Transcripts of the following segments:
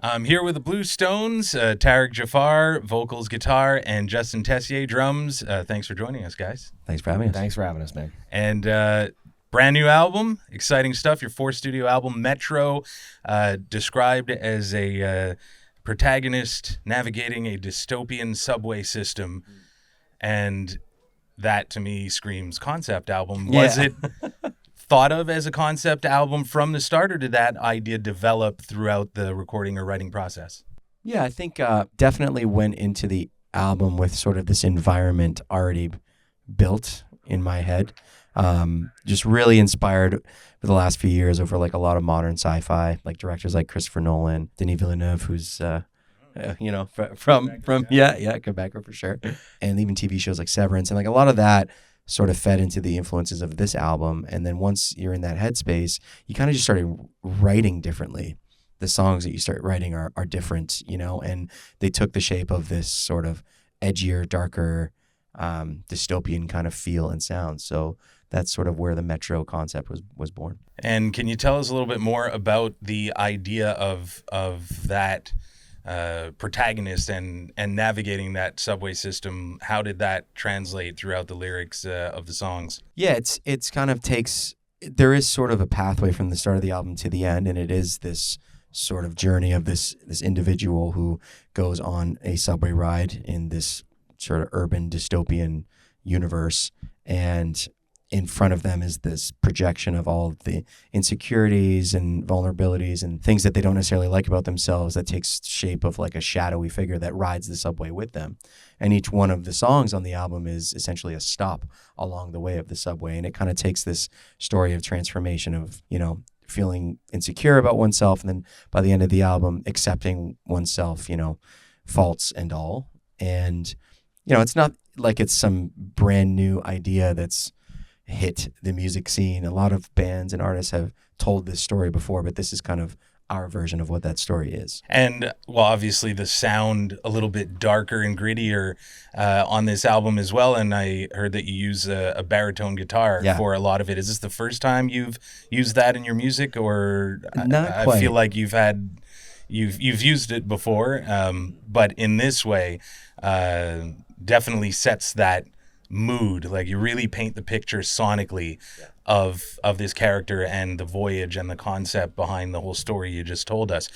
I'm here with the Blue Stones, Tarek Jafar, vocals, guitar, and Justin Tessier, drums. Thanks for joining us, guys. Thanks for having us. Thanks for having us, man. And brand new album, exciting stuff, your fourth studio album, Metro, described as a protagonist navigating a dystopian subway system. And that, to me, screams concept album. Was it thought of as a concept album from the start, or did that idea develop throughout the recording or writing process? Yeah, I think definitely went into the album with sort of this environment already built in my head. Just really inspired for the last few years over like a lot of modern sci-fi, like directors like Christopher Nolan, Denis Villeneuve, who's from Quebec for sure, and even TV shows like Severance, and like a lot of that sort of fed into the influences of this album. And then once you're in that headspace, you kind of just started writing differently. The songs that you start writing are different, and they took the shape of this sort of edgier, darker, dystopian kind of feel and sound. So that's sort of where the Metro concept was born. And can you tell us a little bit more about the idea of that protagonist and navigating that subway system? How did that translate throughout the lyrics of the songs? Yeah, it's kind of there is sort of a pathway from the start of the album to the end, and it is this sort of journey of this individual who goes on a subway ride in this sort of urban dystopian universe, and in front of them is this projection of all the insecurities and vulnerabilities and things that they don't necessarily like about themselves that takes shape of like a shadowy figure that rides the subway with them. And each one of the songs on the album is essentially a stop along the way of the subway. And it kind of takes this story of transformation of, feeling insecure about oneself, and then by the end of the album, accepting oneself, faults and all. And, it's not like it's some brand new idea that's hit the music scene. A lot of bands and artists have told this story before, but this is kind of our version of what that story is. And, well, obviously the sound a little bit darker and grittier on this album as well, and I heard that you use a baritone guitar for a lot of it. Is this the first time you've used that in your music, or Not quite. I feel like you've used it before, but in this way definitely sets that mood. Like, you really paint the picture sonically of this character and the voyage and the concept behind the whole story you just told us.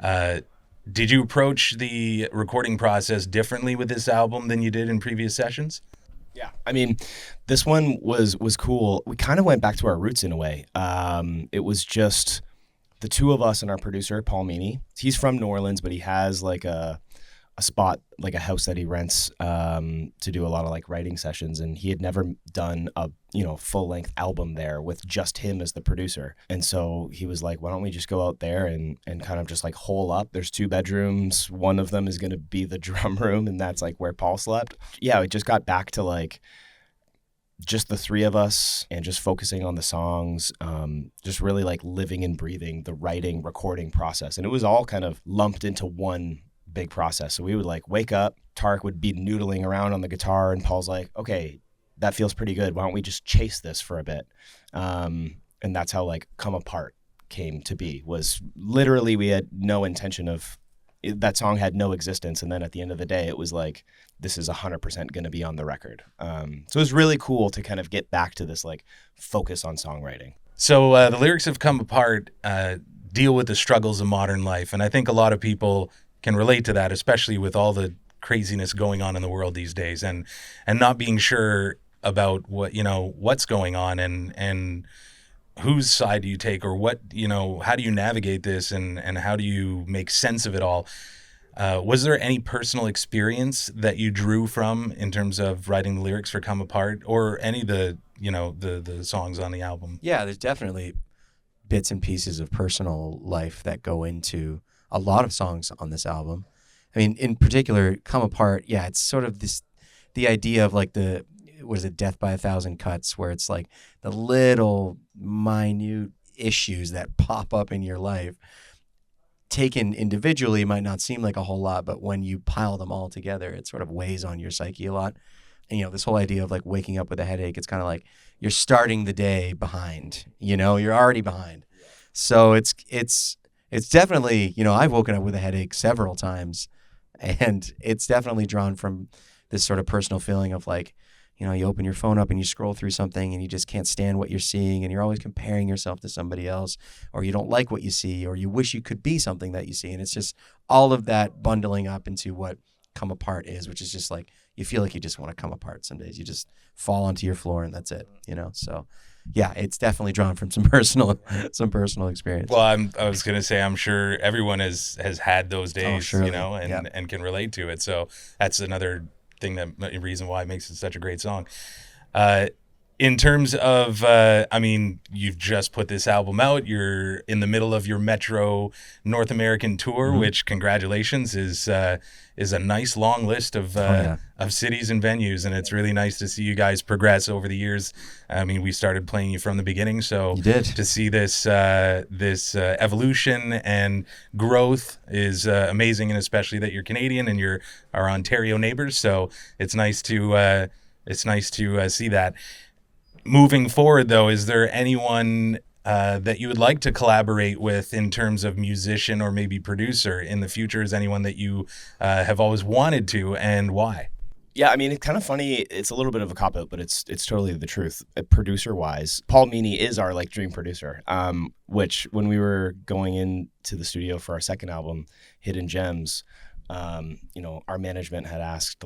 Did you approach the recording process differently with this album than you did in previous sessions? Yeah, I mean, this one was cool. We kind of went back to our roots in a way. It was just the two of us and our producer, Paul Meany. He's from New Orleans, but he has like a spot, like a house that he rents to do a lot of like writing sessions, and he had never done a full length album there with just him as the producer. And so he was like, why don't we just go out there and kind of just like hole up? There's 2 bedrooms, one of them is going to be the drum room, and that's like where Paul slept. Yeah, it just got back to like just the 3 of us and just focusing on the songs, just really like living and breathing the writing, recording process. And it was all kind of lumped into one big process. So we would like wake up, Tarek would be noodling around on the guitar, and Paul's like, okay, that feels pretty good. Why don't we just chase this for a bit? And that's how like Come Apart came to be. Was literally, we had no intention of, that song had no existence. And then at the end of the day, it was like, this is 100% going to be on the record. So it was really cool to kind of get back to this like focus on songwriting. So the lyrics of Come Apart deal with the struggles of modern life. And I think a lot of people can relate to that, especially with all the craziness going on in the world these days, and not being sure about what's going on and whose side do you take, or what, how do you navigate this, and how do you make sense of it all? Was there any personal experience that you drew from in terms of writing the lyrics for Come Apart, or any of the songs on the album? Yeah, there's definitely bits and pieces of personal life that go into a lot of songs on this album. I mean, in particular, Come Apart, yeah, it's sort of the idea of like Death by a Thousand Cuts, where it's like the little minute issues that pop up in your life, taken individually, might not seem like a whole lot, but when you pile them all together, it sort of weighs on your psyche a lot. And, this whole idea of like waking up with a headache, it's kind of like you're starting the day behind, you're already behind. So it's it's definitely, I've woken up with a headache several times, and it's definitely drawn from this sort of personal feeling of like, you open your phone up and you scroll through something and you just can't stand what you're seeing, and you're always comparing yourself to somebody else, or you don't like what you see, or you wish you could be something that you see. And it's just all of that bundling up into what Come Apart is, which is just like, you feel like you just want to come apart some days. You just fall onto your floor and that's it, So yeah, it's definitely drawn from some personal experience. Well, I was gonna say, I'm sure everyone has had those days, surely. and can relate to it. So that's another thing, reason why it makes it such a great song. In terms of, you've just put this album out. You're in the middle of your Metro North American tour, which, congratulations, is a nice long list of cities and venues, and it's really nice to see you guys progress over the years. We started playing you from the beginning, so you did. To see this evolution and growth is amazing, and especially that you're Canadian and you're our Ontario neighbors. So it's nice to see that. Moving forward, though, is there anyone that you would like to collaborate with in terms of musician or maybe producer in the future? Is anyone that you have always wanted to, and why? Yeah, it's kind of funny. It's a little bit of a cop-out, but it's totally the truth. Producer-wise, Paul Meany is our dream producer, which when we were going into the studio for our second album, Hidden Gems, our management had asked,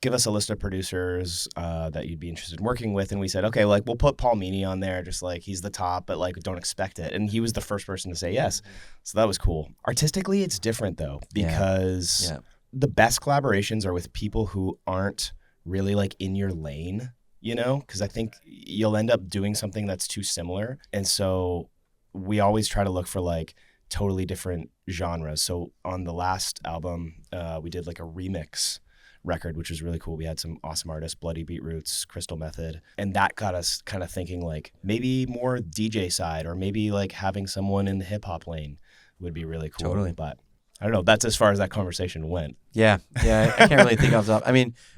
give us a list of producers that you'd be interested in working with. And we said, okay, we'll put Paul Meany on there, just he's the top, but don't expect it. And he was the first person to say yes. So that was cool. Artistically, it's different though, because the best collaborations are with people who aren't really in your lane, because I think you'll end up doing something that's too similar. And so we always try to look for totally different genres. So on the last album, we did a remix record, which was really cool. We had some awesome artists, Bloody Beetroots, Crystal Method, and that got us kind of thinking maybe more DJ side, or maybe having someone in the hip hop lane would be really cool. Totally. But I don't know. That's as far as that conversation went. Yeah. I can't really think off the top. I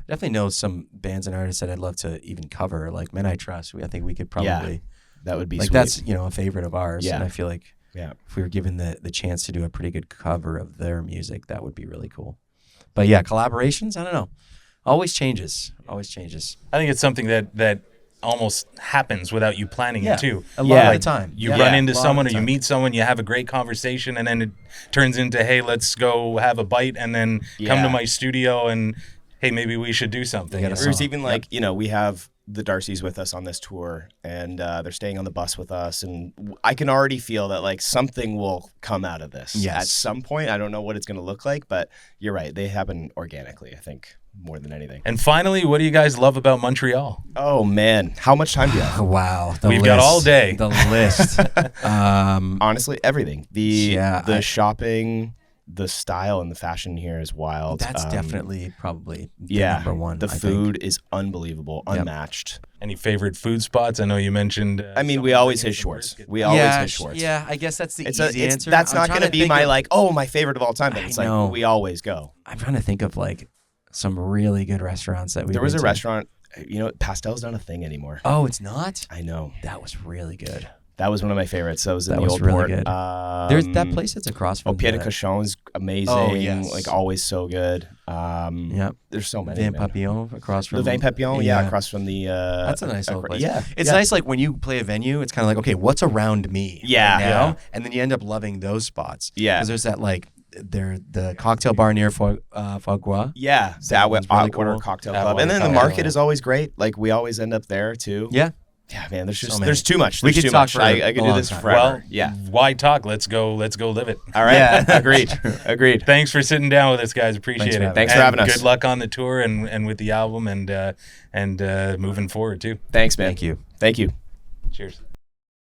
definitely know some bands and artists that I'd love to even cover, like Men I Trust. I think we could probably. That would be sweet. That's a favorite of ours. Yeah. And I feel like if we were given the chance to do a pretty good cover of their music, that would be really cool. But yeah, collaborations, I don't know. Always changes. I think it's something that almost happens without you planning it too. A lot of the time. You run into someone or you meet someone, you have a great conversation, and then it turns into, hey, let's go have a bite, and then come to my studio and, hey, maybe we should do something. There's even we have the Darcys with us on this tour, and they're staying on the bus with us, and I can already feel that something will come out of this at some point. I don't know what it's going to look like, but you're right, they happen organically, I think, more than anything. And finally, what do you guys love about Montreal? Oh man, how much time do you have? Wow, we've got all day. The list. Honestly, everything. The shopping, the style and the fashion here is wild. That's definitely probably the number one. The food is unbelievable, unmatched. Any favorite food spots? I know you mentioned. We always hit Schwartz. We always hit Schwartz. Yeah, I guess that's the easy answer. That's not going to be my my favorite of all time, but it's we always go. I'm trying to think of some really good restaurants that we. There was a restaurant. Pastel's not a thing anymore. Oh, it's not? I know. That was really good. That was one of my favorites. That was in the was Old really Port. Good. There's that place that's across from. Pied de Cochon is amazing. Oh, yes. Always so good. There's so many. Vin Papillon across from. The Vin Papillon, across from the. That's a nice little place. Yeah, it's nice. When you play a venue, it's kind of okay, what's around me? Yeah, right now? And then you end up loving those spots. Yeah, because there's that the cocktail bar near Fagua. Yeah, that really Atwater Cocktail Club, and then the market is always great. We always end up there too. Yeah. Yeah, man. There's too much. We could talk. I could do this forever. Well, why talk? Let's go live it. All right. Yeah. Agreed. Thanks for sitting down with us, guys. Appreciate it. Thanks for having us. Good luck on the tour and with the album and moving forward too. Thanks, man. Thank you. Cheers.